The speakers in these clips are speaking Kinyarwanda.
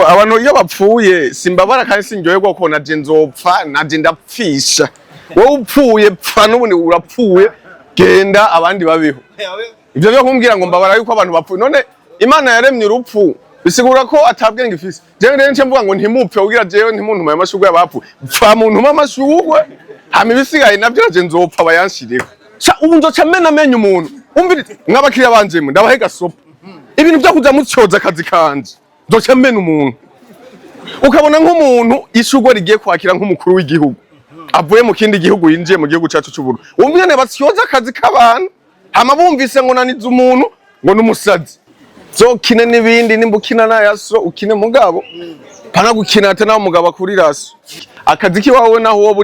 abantu iyo bapfuye simbabara kandi sinjoyerwa ko naje nzopfa naje ndapfisha wowe upfuye pfa n'ubundi urapfuye genda abandi babeho ivyo byo kumbwira ngo mbabara yuko abantu bapfuye none Imana yaremye urupfu bisigura ko atabwenge ifise jewe rero nce mvuga ngo ntimupfe ugira jewe ntimuntu amashurwe y'abapfu pfa muntu amashurwe hama ibisigaye navyo naje nzopfa bayanshireko ubu nzoca mena amenyo umuntu umvira mw'abakiriya banjemwe ndabahe gasopo ibintu byo kuja mucyoza akazi kanje nzoca mena umuntu ukabona nk'umuntu ishurwe rigiye kwakira nk'umukuru w'igihugu avuye mu kindi gihugu yinjiye mu gihugu cyacu cy'uburu umvene batyoza akazi k'abantu hama bumvise ngo nanize umuntu ngo n'umusazi zokine n'ibindi nimbukina nayaso ukine mugabo pana gukina ate nawo mugabo kuri raso akazi kiwawe naho wowe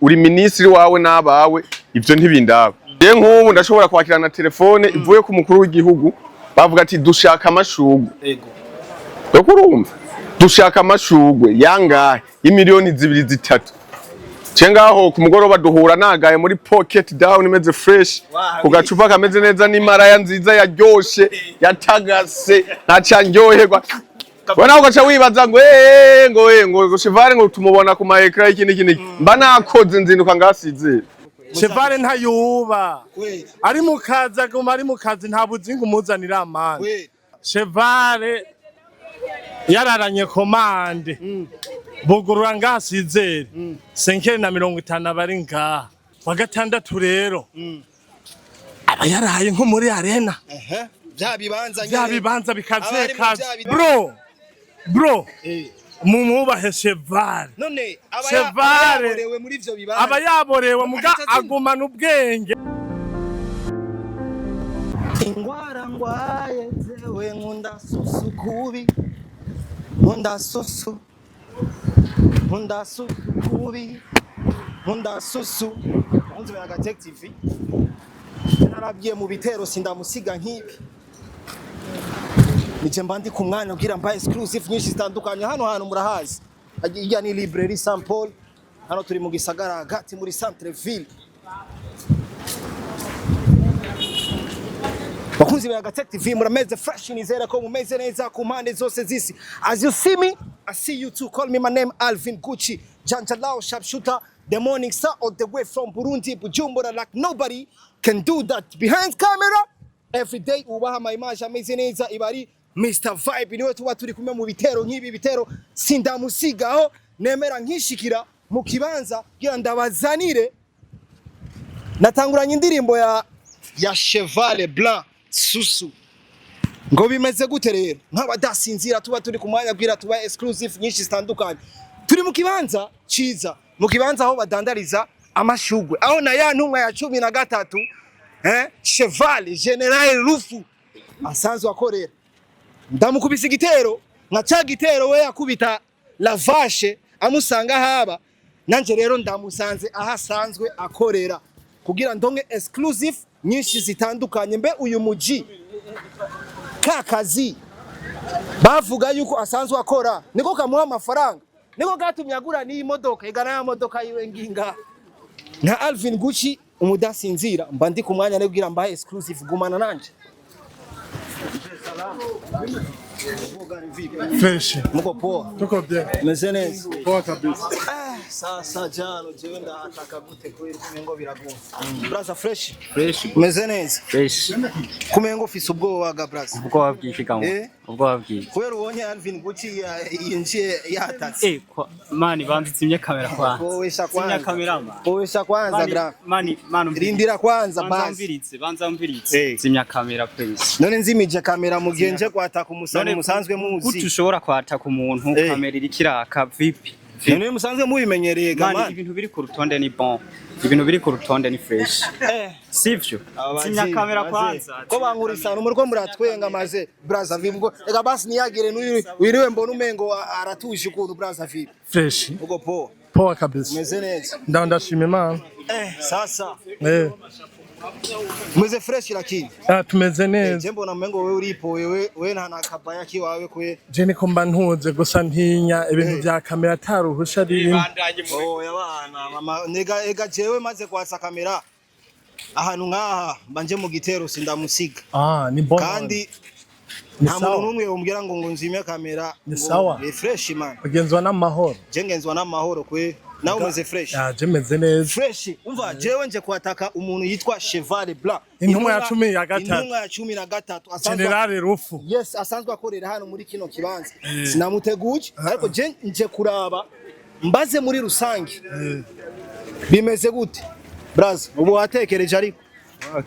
uri ministre wawe n'abawe ivyo ntibindaba je nk'ubu ndashobora kwakira na telefone ivuye ku mukuru w'igihugu bavuga ati dushaka amashurwe yego urumva dushaka amashurwe yangahe y'imiliyoni 2-3 cengaho ku mugoroba duhura nagaye muri pocket down imeze fresh ku gacupa kameze neza n'imaraya nziza yaryoshe yatagase ntacanyoherwa wana ugaca wibaza ngo chevale ngo tumubona ku ma ecran iki mba nakoze nzinduka ngasize chevale ntayuba ari mukaza guma ari mukazi nta buzinga umuzanira amande chevale yararanye komande bugurura ngasizere 550 bari ngaha wa gatandatu rero aba yarahaye nko muri arena bya bibanza bikazekaza bro mumubahe chevale none yaborewe muri ivyo bibanza aba yaborewe muga agumana ubwenge ingwara ngwaye zewe nkunda susu kubi nkunda susu kubi nkunda susu unzi ya Yaga TV narabwiye mu bitero sindamusiga nk'ibi nije mbandi ku mwana ugira mba exclusive nyinshi zitandukanye hano hantu murahazi ajya ni librairie Saint Paul hano turi mu gisagara hagati muri centre ville bakunzi ba Yaga TV murameze fresh nizera ko mumeze neza ku mpande zose zisi as you see me I see you too call me my name Alvin Gucci Janjalao sharpshooter the morning star all the way from Burundi Bujumbura like nobody can do that behind camera every day ubaha my image ameze neza ibari Mr Vibe niwe tuba turi kumwe mu bitero nk'ibi bitero sindamusigaho nemera nkishikira mu kibanza gira ndabazanire natanguranye indirimbo ya Chevale Blanc susu ngo bimeze gute rero nk'abadasinzira tuba turi ku mwanya bwira tuba exclusive nyinshi zitandukanye turi mu kibanza ciza mu kibanza aho badandariza amashurwe aho na ya ntumwa ya 13 Chevale General Rufu asanzwe akorera ndamukubise igitero nka ca gitero we yakubita la vache amusanga haba nanje rero ndamusanze ahasanzwe akorera kugira ndonge exclusive nyinshi zitandukanye mbe uyu muji kakazi bavuga yuko asanzwe akora niko kamuha amafaranga niko gatumye agura ni imodoka igana ya modoka yiwe nginga na Alvin Gucci umudasinzira mba ndi ku mwanya nebwira mbaye exclusive gumana nanje fresh muko poa tuko bien mezenez poa kabisa sasa jano jewe ndahataka gute kweli kumengo biragoye braza fresh mezenez fresh kumengo ufise ubwoba ga braza ubwo wabwishika ubwo wabwiye kweli ubonye Alvin Gucci yinjiye yatatse mani banzitsimye kamera kwanza owesha kwanza kamerama owesha kwanza gra mani rindira kwanza basi banzamviritse zimya kamera please none nzimije kamera mugenje kwataka umusani musanzwe muzi gutushobora kwataka umuntu kamera irikiraka vipi none musanzwe mubimenyereye gamani ibintu biri ku rutonde ni bon ibintu biri ku rutonde ni fresh sivyo zimya kamera kwanza ko bankurisa numuriko muratwenga maze braza vimgo ega basi niyagire wiriwe mbona umengo aratuje ukuntu braza vipi fresh ugo poa kabisa meze neza ndashima Imana sasa meze fresh lakini tumeze neza je mbona mengo wewe uripo wewe nta nakabaya kiwawe kwe je niko mba ntuze gusa ntinya ibintu bya kamera ataruhusha rimwe yabana mama nega ega jewe maze kwatsa kamera ahantu ngaha banje mu gitero sindamusiga ni bon kandi nta muntu numwe umbwira ngo nzime kamera ngo fresh man ugenzwa n'amahoro je ngenzwa n'amahoro kwe nawe umeze fresh je meze neza fresh umva jewe nje kwataka umuntu yitwa Cheval Blanc intumwa ya 13 intumwa ya 13 asanzwe General Rufu yes asanzwe akorera hano muri kino kibanza sinamuteguje ariko je nje kuraba mbaze muri rusangi bimeze gute braza ubu watekereje ariko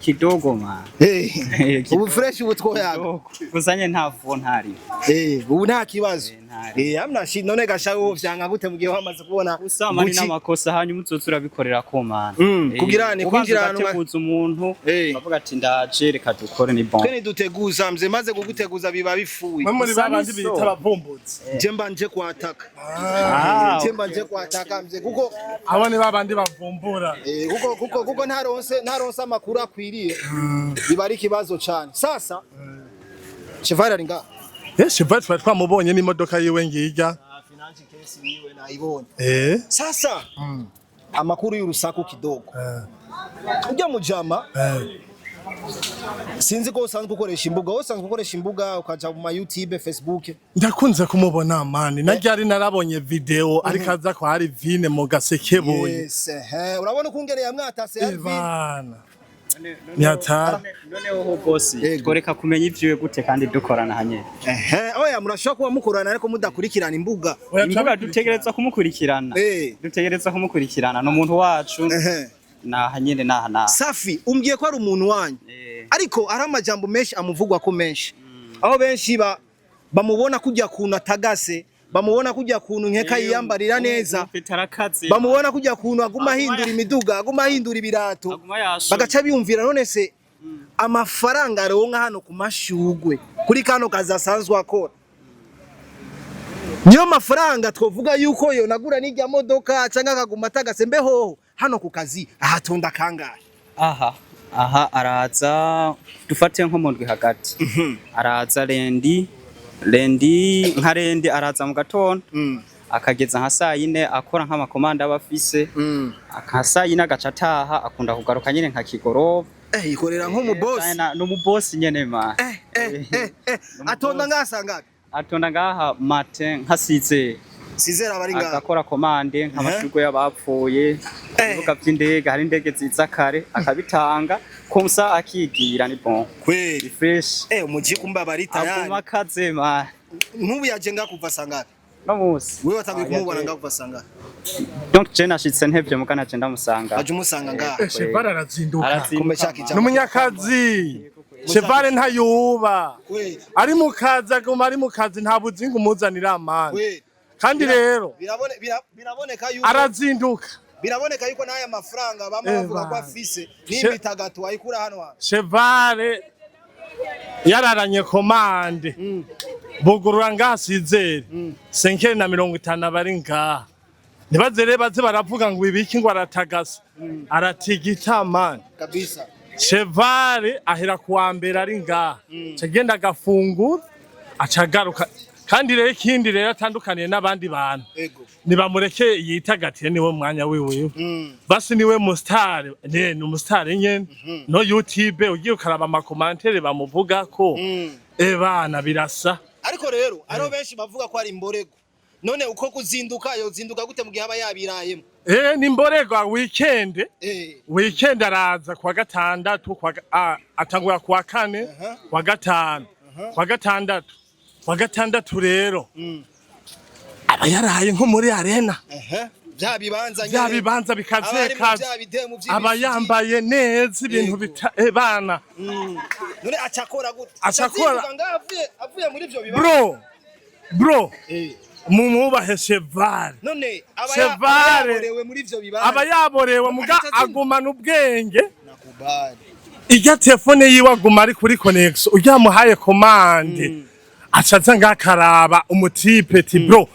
kidogo ma ubu fresh ubu twoyaga kuzanye ntavu ntari ubu nta kibazo amna shi none gashaho vyanga gute mugiye wamaze kubona usamani n'amakosa hanyuma uzotsura bikorera ko mana kugirane kwinjirana ugateguza umuntu bavuga ati ndaje reka dukore ni bon kene duteguza mze maze kuguteguza biba bifuye muri babandi bita bavumbutse jemba nje kwataka jemba nje kwataka mze kuko abo ni babandi bavumbura kuko ntaronse amakuru akwiriye biba ari kibazo cyane sasa Cheval ari ngaha Cheval twamubonye n'imodoka yiwe ngijya finance case yiwe nayibonye sasa amakuru y'urusaku kidogo ujya mujama sinzi ko usanzwe ukoresha imbuga ukaja mu YouTube Facebook ndakunze kumubona mani najyari narabonye video ariko aza ko hari vine mu gasekeboye yes urabona ukungere yamwatase Ivana nyata noneho boss tworeka kumenya ivyiwe gute kandi dukorana hanye oya murashaka kuba mukorana ariko mudakurikirana imbuga dutegereza kumukurikirana no muntu wacu na hanyene na safi umbwiye ko ari umuntu wanyu ariko ari amajambo menshi amuvugwa ko menshi aho benshi bamubona kujya kuntu atagase bamubona kujya kuntu nkeka yiyambarira neza bamubona kujya kuntu aguma hindura imiduga aguma hindura ibirato bagaca biyumvira none se amafaranga aronka hano ku mashurwe kuri kano kazi asanzwe akora niyo mafaranga twovuga yuko yo nagura n'ijya modoka cyangwa akaguma atagase mbeho hano ku kazi ahatonda kangahe aha araza dufate nko mu ndwi hagati araza rendi nka rendi araza mu gatondo akageza nka saa 4 akora nk'amakomanda abafise nka saa 4 agaca ataha akunda kugaruka nyine nka kigoroba ikorera nko mu boss no mu boss nyene ma atonda ngasangaga atonda ngaha matin nka sizera abari ngaha akakora komande nk'amashurwe y'abapfuye ibibuga by'indege hari indege ziza kare akabitanga komsa akigira ni bon kweli fresh umuji kumba bari tayari akuma kazema ntubu yaje ngakuva sangaga no musi wewe watabiye kumubona ngakuva sangaga donc je nashitse ntevye mukana je ndamusanga aje umusanga ngaha Cheval arazinduka kumeshaka n'umunyakazi Cheval ntayuba ari mu kazi aguma ari mu kazi nta buzinga umuzanira amana kandi rero biraboneka yuko arazinduka biraboneka yuko naye amafaranga bamwe bavuga ko afise n'imitagatu ayikura hano Cheval yararanye komande bugurura ngasizere 550 bari ngaha nibazere baze baravuga ngo ibiki ngo aratagasa aratigita man kabisa Cheval ahera kuambera ari ngaha cagenda gafungura acagaruka kandi rero ikindi rero atandukaniye n'abandi bantu nibamureke yitagatiye niwe mwanya wiwe basi niwe mustar ni umustar nyene no YouTube ugiye ukaraba amakomantere bamuvuga ko bana birasa ariko rero aro benshi bavuga ko ari imborego none uko kuzinduka yozinduka gute mu gihe aba yabirayemo ni imborego weekend araza kwa gatandatu atangura kwa kane kwa gatanu kwa gatandatu wa gatandatu rero aba yaraye nko muri arena bya bibanza bikazeka aba yambaye neza ibintu bana none acakora gute acakora avuye muri byo bibanza bro mumubahe Cheval none abayaborewe muri byo bibanza aba yaborewe muga agumana ubwenge nakubali ijya telefone yiwe aguma ari kuri connection ujyamuhaye commande acaza ngakaraba umutipe ti bro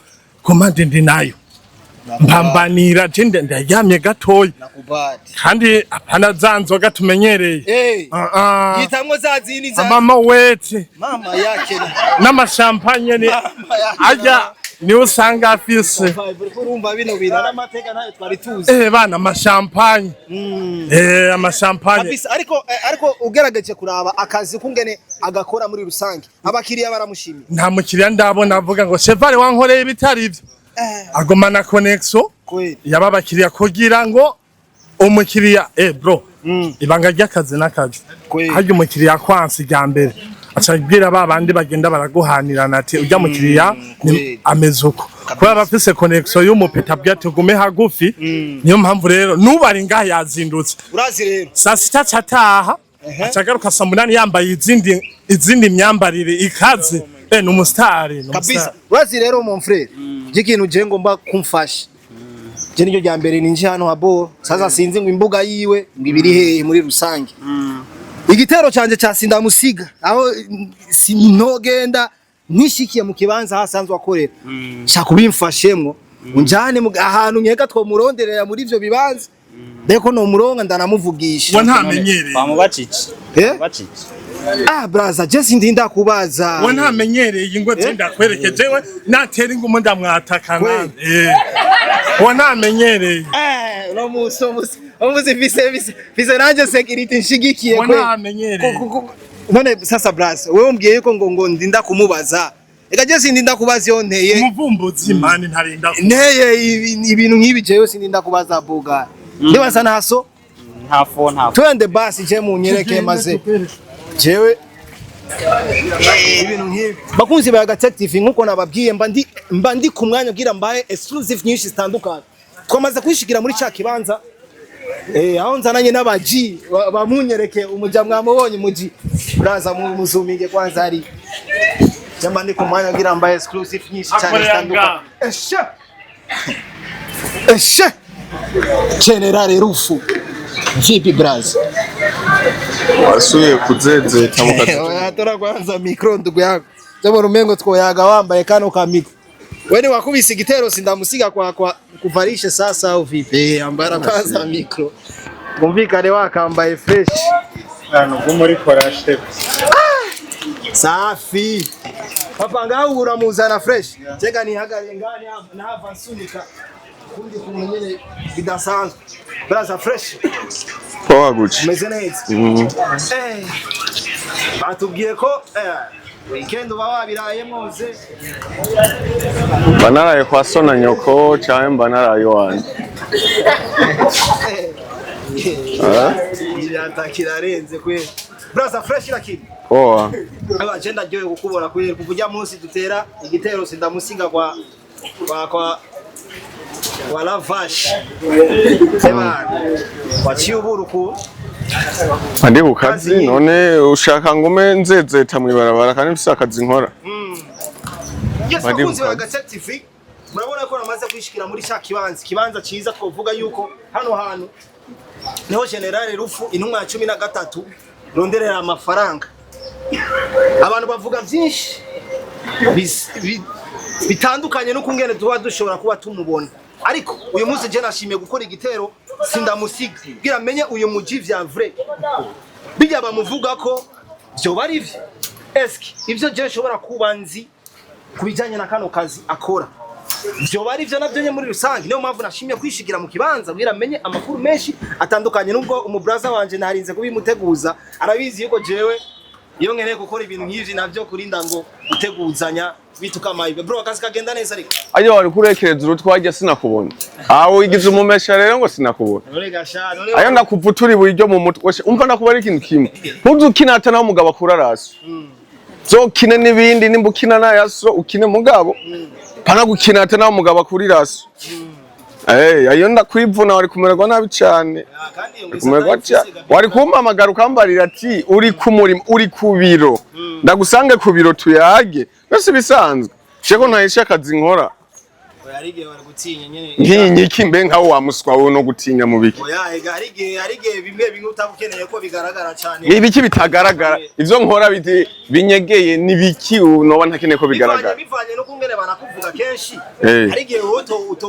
komande ndi nayo mpambanira jinde ndaryamye gatoya kandi apana zanzoga tumenyereye yitamwo zazini za mama wete mama yake n'amashampanye ni ajya niwe usanga afise urumva bino bintu n'amateka ntayo twari tuzi bana amashampanye amashampanye ariko ugerageje kuraba akazi kungene agakora muri rusange abakiriya baramushimiye nta mukiriya ndabona avuga ngo chevale wankoreye ibitari ivyo agomana connection yaba abakiriya kugira ngo umukiriya bro ibanga ry'akazi n'akazi harya umukiriya kwansi rya mbere acabwira babandi bagenda baraguhanirana ati ujya mukiriya ameze uko kubera bafise connection y'umupeta bwate gume hagufi niyo mpamvu rero nubari ngaha yazindutse urazi rero saa sita cataha acagaruka saa munani yambaye izindi myambarire ikaze ni umusitari kabisa urazi rero mon frère ikintu je ngomba kumfasha je niyo rya mbere ninje hano habo sasa sinzi ngo imbuga yiwe ngibiri hehe muri rusange igitero canje ca sindamusiga aho sinogenda nishikiye mu kibanza hasanzwe akorera shaka ubimfashemwo unjane ahantu nkeka twomuronderera muri ivyo bibanza deko no muronga ndanamuvugisha ntamenyereye bamubaciki baciki braza je sindinda kubaza ntamenyereye ingo tenda kwerekejewe natera ingumo ndamwatakana ntamenyereye no muzi vise nanje security nshigikiye kwe ntamenyereye none sasa braza wewe umbwiye yuko ngo ndinda kumubaza eka je sindinda kubaza yo nteye umuvumbuzi mani ntarinda nteye ibintu nk'ibi jewe sindinda kubaza boga ndibaza naso ntafo twende basi je munyereke maze jewe ibintu nk'ibi bakunzi ba Yaga TV nkuko nababwiye mba ndi ku mwanya ugira mbaye exclusive nyinshi zitandukanye twamaze kwishikira muri ca kibanza aho nzananye n'abaji bamunyereke umuja mwamubonye umuji braza muzuminge kwanza ari jamba ndi ku mwanya ugira mbaye exclusive nyinshi cyane zitandukanye eshe General Rufu vipi braza wasuye kuzezeta tora kwanza micro ndugu yako jabo rumengo twoyaga wambaye kano ka micro wewe wakubise igitero sindamusiga kwa kuvarisha sasa au vipi ambara kwanza micro kumvikane wakambaye fresh hano bwo muri korashe safi papa ngau uramuzana fresh cheka ni hagare ngani na hava nsunika kundi kumenyene bidasanzwe braza fresh poa guci meze neza batubwiye ko weekend baba biraye moze banaraye kwa sona nyoko cyane banaraye wanje yatakira renze kwe braza fresh lakini poa agenda ryoye gukubora kwe kuvujya munsi dutera igitero sindamusiga kwa wala vash sema wachiye uburuku andi bukazi none ushaka ngome nzezeta mu ibarabara kandi mfise akazi nkora bakunzi ba Yaga TV murabona ko namaze kwishikira muri cha kibanza ciza twovuga yuko hano hantu niho General Rufu intumwa ya 13 ronderera amafaranga abantu bavuga byinshi bitandukanye no kungene tuba dushobora kuba tumubona ariko uyu munsi je nashimiye gukora igitero sindamusiga bwira menye uyu muji vya vrai bijya bamuvuga ko byo bari byo eski ivyo je nshobora kubanzi kubijanye na kano kazi akora byo bari byo navyo nye muri rusange niyo mpamvu nashimiye kwishigira mu kibanza bwira menye amakuru menshi atandukanye nubwo umubraza wanje narinze kubimuteguza arabizi yuko jewe iyo nkeneye gukora ibintu nk'ivyi navyo kurinda ngo guteguzanya bituka mayibe bro akazi kagenda neza ariko ayo wari kurekereza urutwajya sinakubona aho wigize umumesha rero ngo sinakubona ayo ndakuvuturi buryo mu mutwe umva ndakubara ikintu kimwe ntuzukinata naho umugabo akuraraso zokine nibindi nimbukina nayaso ukine mugabo pana gukinata naho umugabo akuriraso ayo ndakwivuna wari kumererwa nabi cyane kumererwa cyane wari kumpamagara ukambarira ati uri ku murimo uri ku biro ndagusange ku biro tuyage bese bisanzwe sheko ntayisha akazi nkora yarige bari gutinya nyene nkinyiki mbe nkaho wamuswa wowe no gutinya mu biki yarige bimwe utabukeneye ko bigaragara cyane ibiki bitagaragara ivyo nkora binyegeye nibiki noba ntakeneye ko bigaragara bivanye no kungene banakuvuga kenshi yarige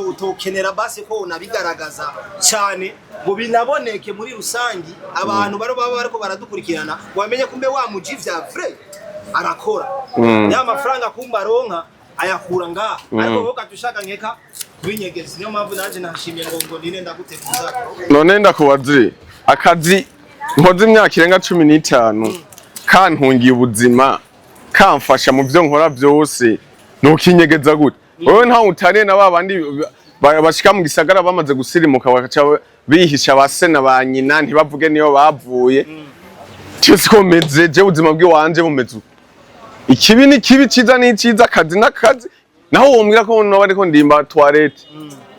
utokenera basi ko unabigaragaza cyane ngo binaboneke muri rusangi abantu bariko baradukurikirana wamenye kumbe wa muji vya vrai arakora ya mafaranga kumba ronka ayakura ngaha ariko wowe ukatushaka nkeka binyegezi niyo mpamvu nanje nashimye ngo nine ndaguteguza none ndakubaze akazi nkoze imyaka irenga 15 kantungiye ubuzima kamfasha mu byo nkora byose nukinyegeza gute wowe nta utariye na babandi bashika mu gisagara bamaze gusirimuka bakaca bihisha basena ba nyina ntibavuge niyo bavuye cyose komeze je ubuzima bw'iwanje bumeze ikibi ni kibi ciza ni ciza akazi n'akazi naho wombwira ko no bariko ndimba toilette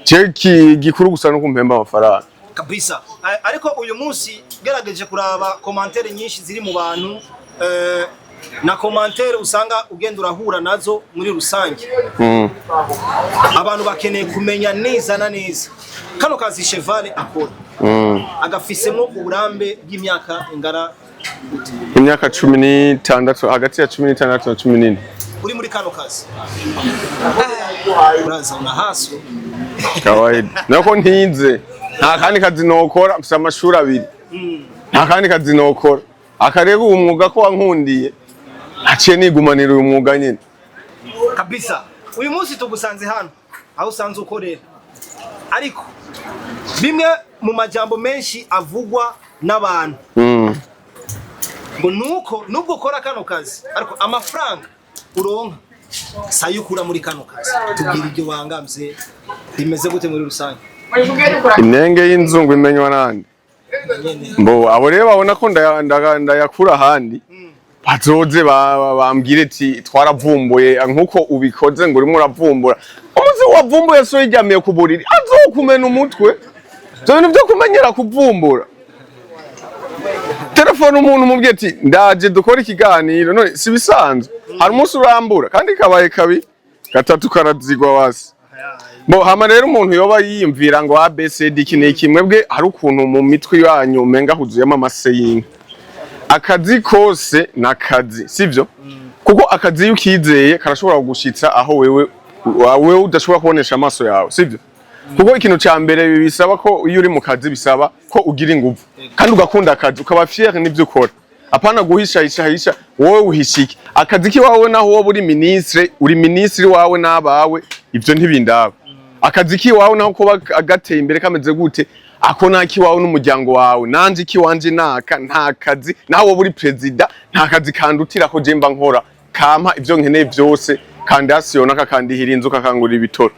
je gikuru gusa no kumpemba amafaranga kabisa ariko uyu munsi gerageje kuraba commentaire nyinshi ziri mu bantu na commentaire usanga ugenda urahura nazo muri rusange abantu bakeneye kumenya neza na neza kano kazi Cheval akora agafisemo uburambe bw'imyaka ingara imyaka 16 hagati ya 16 na 14 uri muri kano kazi uraza una haso kawaida nako ntinze nta kandi kazi nokora mfite amashuri abiri nta kandi kazi nokora akarega umwuga ko wankundiye aciye nigumanira uyu mwuga nyine kabisa uyu munsi tugusanze hano aho usanze ukorera ariko bimwe mu majambo menshi avugwa n'abantu ngo nuko nubwo ukora kano kazi ariko amafaranga uronka sayo ukura muri kano kazi tubwira ibyo wangamze bimeze gute muri rusange inenge y'inzungu imenywa nande mbo abo rero babona ko ndayakura handi bazoze bambwire ati twaravumbuye nkuko ubikoze ngo urimo uravumbura umuzi wavumbuye so yijyamiye ku buriri azokumena umutwe byo nibyo kumenyera kuvumbura telefone umuntu mubwiye ati ndaje dukora ikiganiro none si bisanzwe hari umunsi urambura kandi kabaye kabi gatatu karazigwa wasi bo hama rero umuntu yoba yiyumvira ngo ABCD kineye kimwe bwe hari ukuntu mu mitwe yanyu menga huzuyemo amase y'inka akazi kose nakazi sivyo kuko akazi ukizeye karashobora kugushitsa aho wewe udashobora kubonesha amaso yawe sivyo kuko ikintu ca mbere bisaba ko iyo uri mu kazi bisaba ko ugira ingufu kandi ugakunda akazi ukaba fier n'ibyo ukora apana guhisha wowe uhishike akazi ki wawe naho wowe uri ministre wawe n'abawe ivyo ntibindaba akazi ki wawe naho kuba agateye imbere kameze gute ako naki wawe n'umuryango wawe nanje ki wanje naka nta kazi naho wowe uri president nta kazi kandutira ko jemba nkora kampa ivyo nkeneye byose kandi asiyona kakandihira inzuka kangura ibitoro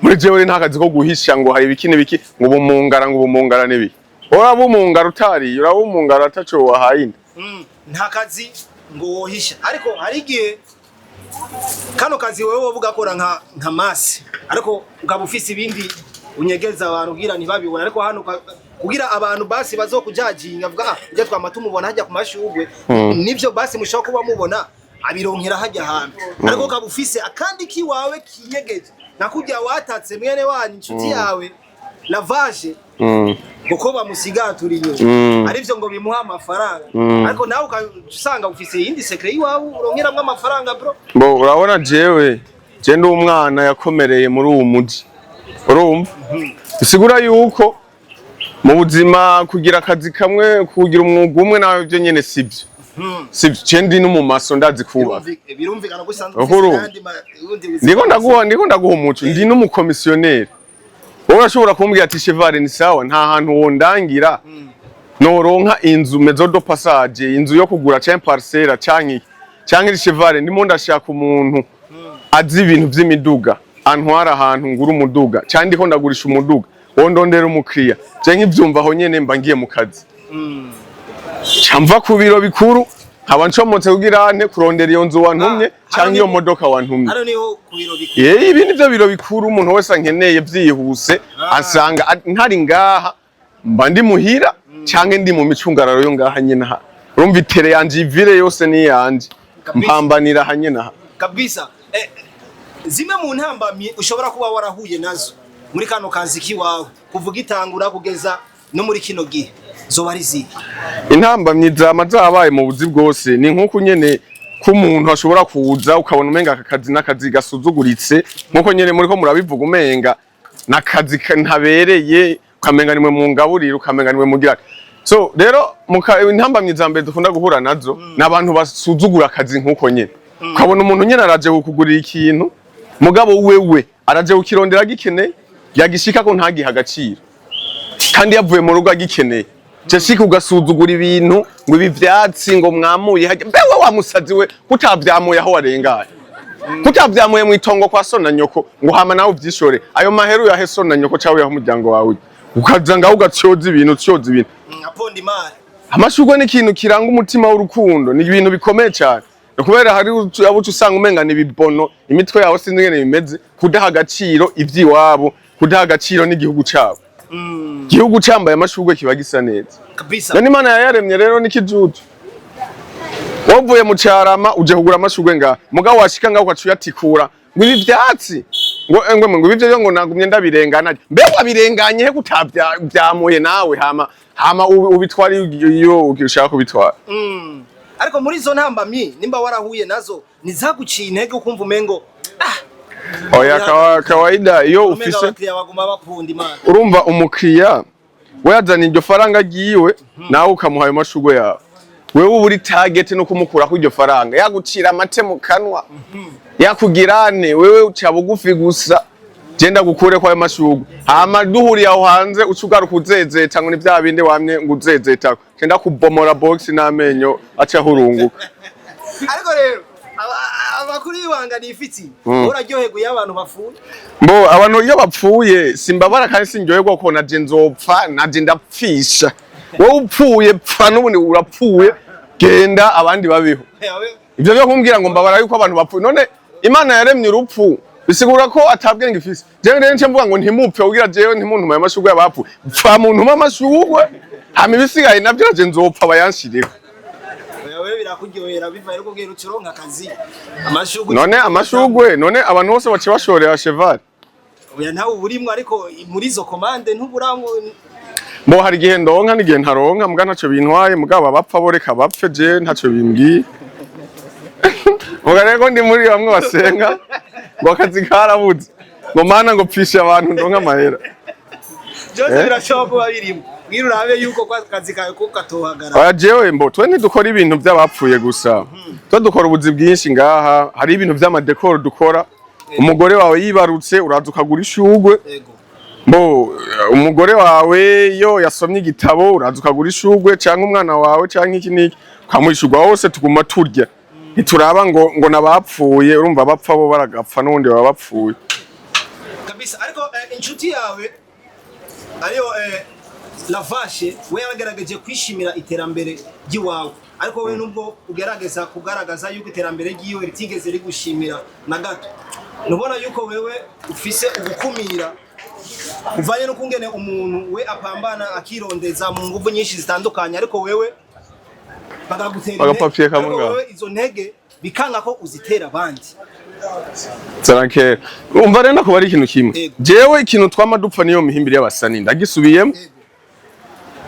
muri jewe nta kazi ko guhisha ngo hari bikine biki ngo bumungara nebi ora bumungara utari ura bumungara ataco wahayinde nta kazi ngo wohisha ariko hari igihe kano kazi wewe wovuga kora nka masi ariko ukaba ufise ibindi unyegeza abantu ugira ntibabibona ariko hano kugira abantu basi bazokujajinga avuga ujya twamatumubona hajya ku mashurwe nivyo basi mushaka kuba mubona abironkera hajya hantu ariko ukaba ufise akandi kiwawe kinyegeje nakujya watatse mwene wanyu inshuti yawe lavage ngo bamusigatura inyuma arivyo ngo bimuha amafaranga ariko nawe ukasanga ufise yindi secret yiwawe uronkeramwe amafaranga bro bo urabona jewe je ndi umwana yakomereye muri uwo muji urumva bisigura yuko mu buzima kugira akazi kamwe kugira umwuga umwe nawe byo nyene sivyo sivyo ndi no mu maso ndazi kubaka birumvikana gusanzwe kandi ndiko ndaguha umuco ndi no mu komisionnaire urashobora kumbwira ati Cheval ni sawa nta hantu wondangira noronka inzu maison de passage inzu yo kugura cyangwa parcelle cyangwa Cheval ndimo ndashaka umuntu azi ibintu by'imiduga antwara ahantu ngura umuduga cyangwa ndiko ndagurisha umuduga wondondera umukiriya je nk'ibyumva aho nyene mba ngiye mu kazi cyamva ku biro bikuru nkaba ncomotse kugira ante kurondera iyo nzu wantumye cyangwa iyo modoka wantumye hano niho ku biro bikuru ibi nivyo biro bikuru umuntu wese ankeneye byihuse asanga ntari ngaha mba ndi muhira cyangwa ndi mu micungararo yo ngaha nyene ha urumva itere yanje ivire yose ni yanje mpambanira ha nyene ha kabisa zimwe mu ntambamye ushobora kuba warahuye nazo muri kano kazi kiwawe kuvuga itangura kugeza no muri kino gihe zoba ari zihe intambamye zabaye mu buzi bwose ni nkuko nyene k'umuntu ashobora kuza ukabona umenga akazi n'akazi gasuzuguritse nkuko nyene muri ko murabivuga umenga nakazi ntabereye ukamenga nimwe mu ngaburiro ukamenga nimwe mugira so rero intambamye za mbere dukunda guhura nazo n'abantu basuzugura akazi nkuko nyene ukabona umuntu nyene araje kukugurira ikintu mugabo wewe araje ukirondera gikeneye yagishika ko ntagiha agaciro kandi yavuye mu rugo agikeneye ceshika ugasuzugura ibintu ngo ibi vyatsi ngo mwamuye bewe wamusazi we kutavyamuye aho warengaye kutavyamuye mu itongo kwa sona nyoko ngo hama nawe uvyishore ayo mahero yahe sona nyoko cawe yaho umuryango wawe ukaza ngaho ugatyoza ibintu apondi mari amashurwe ni ikintu kiranga umutima w'urukundo ni ibintu bikomeye cyane kubera hari abo usanga umenga ni bibono imitwe yawo sinzi ngene bimeze kudaha agaciro ivyiwabo kudaha agaciro n'igihugu cabo igihugu cambaye amashurwe kiba gisa neza kabisa none Imana yayaremye rero nikijuju wovuye mu carama uje kugura amashurwe ngaha mugabo washika ngaho ukacuyatikura ngo ibi vyatsi ngo ibivyo ngo nagumye ndabirengana mbe wabirenganye he kutabyamuye nawe hama ubitwara iyo ukishaka kubitwara ariko muri zo ntambamyi nimba warahuye nazo nizaguciye intege ukumva umengo oya kawaida iyo ufise urumva umukiriya wayazana iryo faranga giwe nawe ukamuha ayo mashurwe yawe wewe uri target no kumukuraho iryo faranga yagucira amate mu kanwa yakugirane wewe uca bugufi gusa genda gukure kwa mashurwe hama duhuriye aho hanze ucugaruka uzezeta ngo ni bya binde wamye ngo uzezeta genda kubomora box n'amenyo aca hurunguka ariko rero abakuri ibanga nifiti uraryoherwa abantu bapfuye mbo abantu iyo bapfuye simbabara kandi sinjoyerwa ko naje nzopfa naje ndapfisha wowe upfuye pfa n'ubundi urapfuye genda abandi babiho ivyo byo kumbwira ngo mbabara yuko abantu bapfuye none Imana yaremye urupfu bisigura ko atabwenge ifise jewe rero nce mvuga ngo ntimupfe ugira jewe ntimuntu mu mashurwe y'abapfu pfa muntu mu mashurwe hama ibisigaye navyo naje nzopfa bayanshireko wewe birakuryohera bivaye ko bwira ucironka akazi amashurwe none abantu bose bace bashorera cheval oya ntawe uburimwe ariko muri zo commande ntuburango Bo hari igihe ndonka n'igihe ntaronka muga ntaco bintwaye mugabo abapfa boreka bapfe je ntaco bimbwiye muga rego ndi muri bamwe basenga ngo akazi karabuze ngo mana ngo pfishe abantu ndonka amahera byose birashoboka kuba birimo bwira urabe yuko akazi kawe ko katohagara jewe mbo twe ntidukora ibintu by'abapfuye gusa twe dukora ubuzi bwinshi ngaha hari ibintu by'amadekoro dukora umugore wawe yibarutse uraza ukagura ishurwe Bo umugore wawe yo yasomye igitabo uraza ukagura ishurwe cyangwa umwana wawe cyangwa iki niki ukamwishurwa hose tuguma turya ntituraba ngo nabapfuye urumva bapfa bo baragapfa n'ubundi baba bapfuye kabisa ariko inshuti yawe ariyo la vache we yagaragaje kwishimira iterambere ry'iwawe ariko we nubwo ugerageza kugaragaza yuko iterambere ry'iwe ritigeze rigushimira na gato nubona yuko wewe ufise ugukumira uvanye no kungene umuntu we apambana akirondeza mu nguvu nyinshi zitandukanye ariko wewe bagagutera bagapapye kamunga wewe izo ntege bikanga ko uzitera abandi Zaranke umva rero ko bari ikintu kimwe jewe ikintu twama dupfa niyo mihimbire y'abasani ndagisubiyemo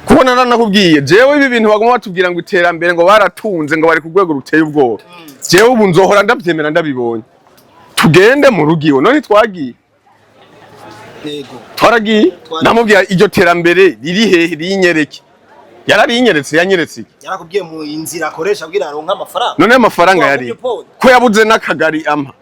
kubona nakubwiye jewe ibi bintu bagomba batubwira ngo iterambere ngo baratunze ngo bari ku rwego ruteye ubwoba jewe ubu nzohora ndabyemera ndabibonye tugende mu rugiwe none twagiye twaragiye ndamubwira iryo terambere riri hehe rinyereke yararinyeretse yanyeretse yarakubwiye mu inzira akoresha abwira aronka amafaranga none amafaranga yari ko yabuze n'akagari ampa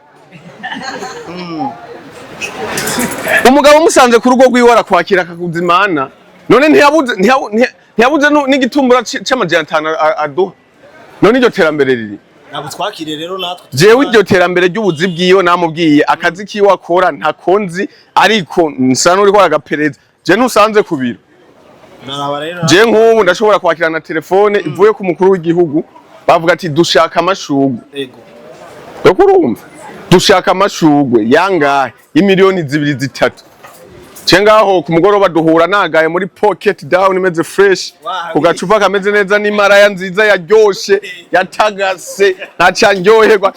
umugabo musanze ku rugo rwiwe arakwakira akakuzimana none ntiyabuze n'igitumbura c'amajana 5 aduha none iryo terambere riri ntabwo twakire rero natwe jewe iryo terambere ry'ubuzi bwiyo namubwiye akazi kiwe akora ntakonzi ariko nsa n'uri ko agapereza je ntusanze ku biro je nk'ubu ndashobora kwakira na telefone ivuye ku mukuru w'igihugu bavuga ati dushaka amashurwe yo kurumva dushaka amashurwe yangahe y'imiliyoni 2-3 cengaho ku mugoroba duhura nagaye muri pocket down imeze fresh ku gacupa kameze neza n'imaraya nziza yaryoshe yatagase ntacanyoherwa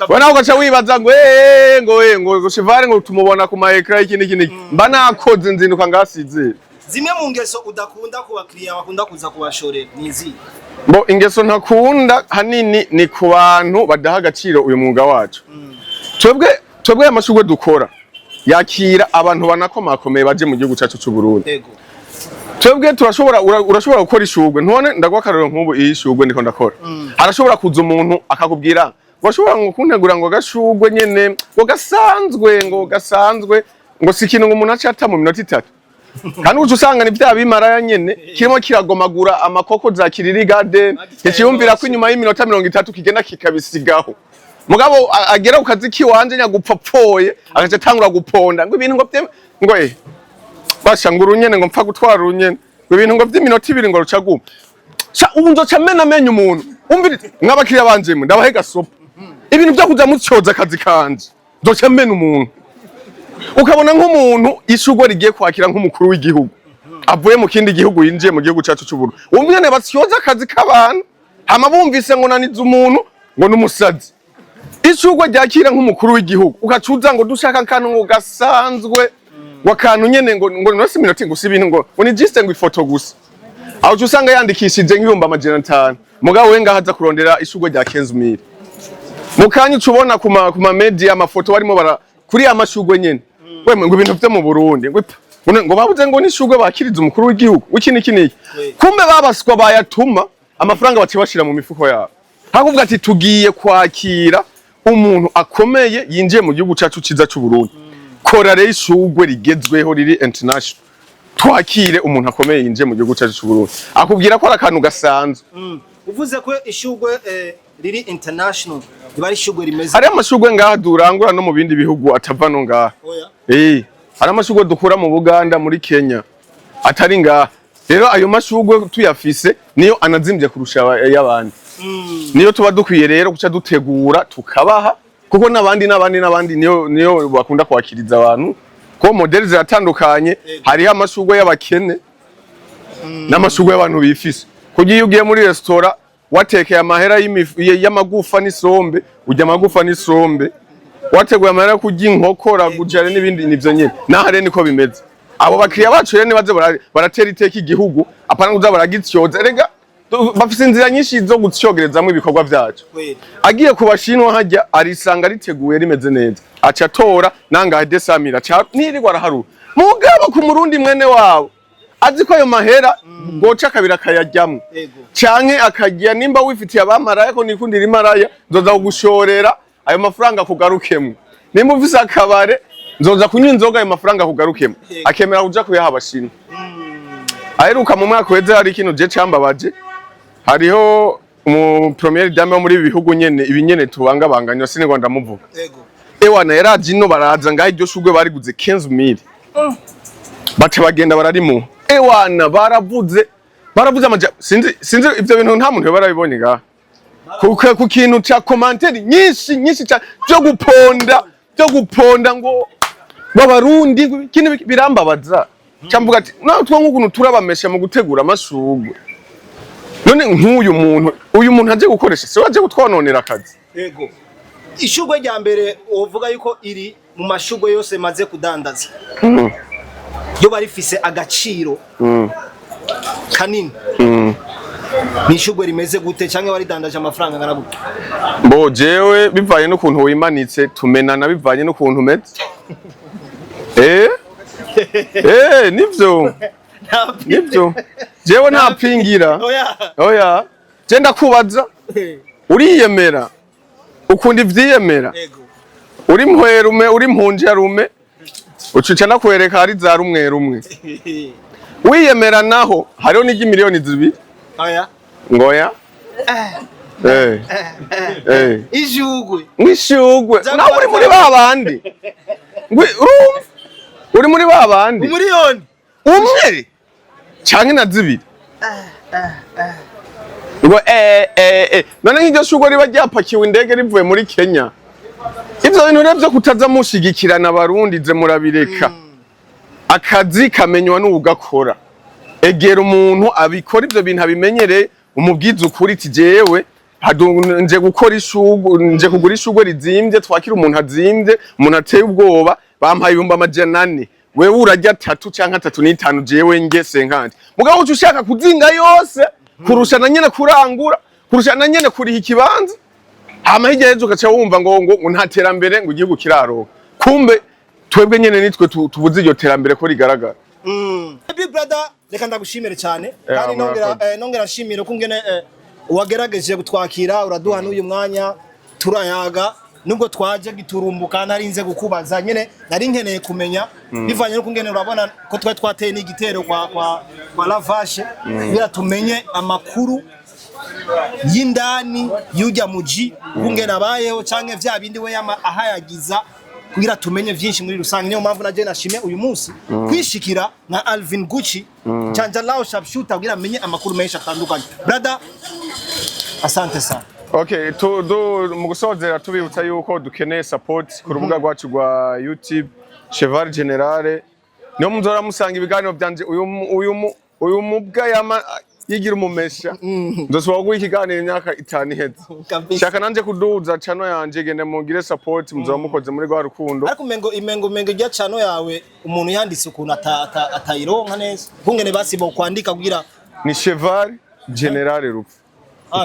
bona ugaca wibaza ngo chevale ngo tumubona ku ma ecran iki mba nakoze nzinduka ngasize zimwe mu ngeso udakunda ku bakiriya bakunda kuza kubashorera nizi bo ingeso ntakunda hanini ni ku bantu badaha agaciro uyu mwuga wacu twebwe amashurwe dukora yakira abantu banakomakomeye baje mu gihugu cyacu cy'u Burundi twebwe urashobora gukora ishurwe ntone ndagwa akarero nk'ubu iyi shurwe ndiko ndakora arashobora kuza umuntu akakubwira washobora ngo kuntegura ngo gashugwe nyene ngo gasanzwe ngo sikintu ngo umuntu acata mu minota 3 kandi ucu usanga ni bya bimaraya nyene kirimo kiragomagura amakoko za kiririgade ikiyumvira ko inyuma y'iminota 30 kigenda kikabisigaho mugabo agera ukazi kiwanje nyagupfapfoye agace tangura guponda ngo ibintu ngo basha ngo urunyene ngo mpfa gutwara urunyene ngo ibintu ngo by'iminota 2 ngo rucaguma ubu nzoca mena amenyo umuntu umvira nk'abakiriya banje mu ndabahe gasopo ibintu byo kuza mutyoza akazi kanje nzoca mena umuntu ukabona nk'umuntu ishugwe rigiye kwakira nk'umukuru w'igihugu avuye mu kindi gihugu yinjiye mu gihugu cyacu cy'uburu umvene batyoza akazi k'abantu hama bumvise ngo naniza umuntu ngo n'umusazi ishugwe ryakira nk'umukuru w'igihugu ukacuza ngo dushaka akantu ngo gasanzwe wakantu nyene ngo nose minota ngo sibintu ngo ni just ngo ifoto gusa aho usanga yandikishije nk'ibihumbi 500 mugabo we ngahaza kurondera ishugwe rya 15000 mukanya ucubona kuma media amafoto barimo bara kuri amashugwe nyene wemwe ngo ibintu byo mu Burundi ngo babuze ngo nishugwe bakiriza umukuru w'igihugu w'iki kumbe babaswa bayatuma amafaranga batibashira mu mifuko yabo hakuvuga ati tugiye kwakira umuntu akomeye yinjiye mu gihugu cyacu ciza cy'u Burundi kora rero ishugwe rigezweho riri international twakire umuntu akomeye yinjiye mu gihugu cyacu cy'u Burundi akubwira ko arakantu gasanzwe uvuze ko ishugwe riri international riba ari ishugwe rimeze hari amashugwe ngaha durangura no mu bindi bihugu atava no ngaha hari amashugwe dukura mu Buganda muri Kenya atari ngaha rero ayo mashugwe tuyafise niyo anazimbye kurusha y'abandi niyo tuba dukwiye rero guca dutegura tukabaha kuko n'abandi niyo bakunda kwakiriza abantu ko modeli ziratandukanye hariho amashugwe y'abakene n'amashugwe y'abantu bifise kugiye ugiye muri restaurant watekeye amahera y'amagufa n'isombe ujya amagufa n'isombe wateguye amahera kujya inkokora gujare n'ibindi nivyo nyene nahare niko bimeze abo bakiriya bacu rero nibaze baratera iteka igihugu apana kuza baragityoza rega bafise inzira nyinshi zo gutyogerezamwe ibikorwa vyacu agiye kubashinwa hajya arisanga riteguye rimeze neza aca tora nanga desamira nirigwa araharu mugabo ku murundi mwene wabo azi ko ayo mahera goca kabira kayajyamwe canke akajya nimba wifitiye abamaraya ko nikundira imaraya nzoza kugushorera ayo mafaranga kugarukemwe nimba ufise akabare nzoza kunywa inzoga ayo mafaranga kugarukemwe akemera kuja kuyaha abashinwa aheruka mu mwaka weze hari ikintu je cambabaje hariho mu premier dame wo muri bihugu nyene ibinyene tubangabanganya sinigwa ndamuvuga ewana yaraje ino baraza ngaho iryo shugwe bariguze 15000 baca bagenda bararimu ewana baravuze sinzi ivyo bintu nta muntu barabibonye ngaha ku kintu ca commentaire nyinshi cyane byo guponda ngo babarundi kintu birambabaza cyamvuga ati natwo nk'ukuntu turabamesha mu gutegura amashugwe none nk'uyu muntu aje gukoresha se waje gutwononera akazi yego ishugwe rya mbere uvuga yuko iri mu mashugwe yose maze kudandaza yo barifise agaciro kanini ni ishugwe rimeze gute cyangwa waridandaje amafaranga ngana gute bo jewe bivanye n'ukuntu wimanitse tumenana bivanye n'ukuntu umeze nivyo jewe ntapingira oya je ndakubaza uriyemera ukunda ivyiyemera uri mpwerume uri mpunjarume ucuca nakwereka hari za rumwe wiyemera naho hariho n'igi miliyoni 2 oya ngoya ishugwe mwishugwe nawe uri muri babandi uri muri babandi umiliyoni umwe canke na 2 ngo none nk'iryo shugwe riba ryapakiwe indege rivuye muri Kenya ivyo bintu rero vyo kutaza mushigikirana abarundi ze murabireka akazi kamenywa n'ugakora egera umuntu abikora ivyo bintu abimenyereye umubwiza ukuri iti jewe nje gukora ishugwe nje kugura ishugwe rizimvye twakira umuntu azimvye umuntu ateye ubwoba bampaye 400 wewe urajya 3 canke 3 jewe nge senkandi mugabo ucu ushaka kuzinga yose kurushana nyene kurangura kurushana nyene kuriha ikibanza hama hirya yezo ugaca wumva ngo nta terambere ngo igihugu kiraroka kumbe twebwe nyene nitwe tubuze iryo terambere ko rigaragara Big brother reka ndagushimire cyane kandi nongera nshimire ko ngene wagerageje gutwakira uraduha n'uyu mwanya turayaga nubwo twaje giturumbuka narinze gukubaza nyene nari nkeneye kumenya bivanye no kungene urabona ko twateye n'igitero kwa lavashe bira tumenye amakuru y'indani y'ujya muji kungene abayeho canke vya bindi we ahayagiza kugira tumenye vyinshi muri rusange. Niyo mpamvu naje nashimye uyu munsi kwishikira nka Alvin Gucci Janja Lao Sharpshooter kugira amenye amakuru menshi atandukanye. Brother, asante sana. Okay, mu gusozera tubibutsa yuko dukeneye support ku rubuga rwacu rwa YouTube Cheval Generale. Niyo muzora musanga ibiganiro byanje uyu mubwa yigira umumesha ndoswa guha ikiganiro imyaka 5 iheze shaka nanje kuduza chano yanje gende mugire support muzaba mukoze muri rwa rukundo ariko imengo rya chano yawe umuntu yanditse ukuntu atayironka neza kungene basibo kwandika kugira ni Cheval Generale Rupfu.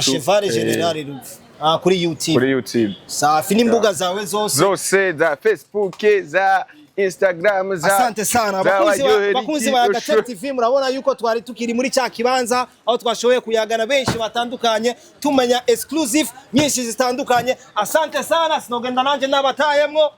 Cheval Generale Rupfu kuri YouTube safi n'imbuga zawe zose za Facebook za Instagram za asante sana bakunzi ba Yaga TV murabona yuko twari tukiri muri cya kibanza aho twashoboye kuyagana benshi batandukanye tumenya exclusive nyinshi zitandukanye. Asante sana sinogenda nanje nabatayemwo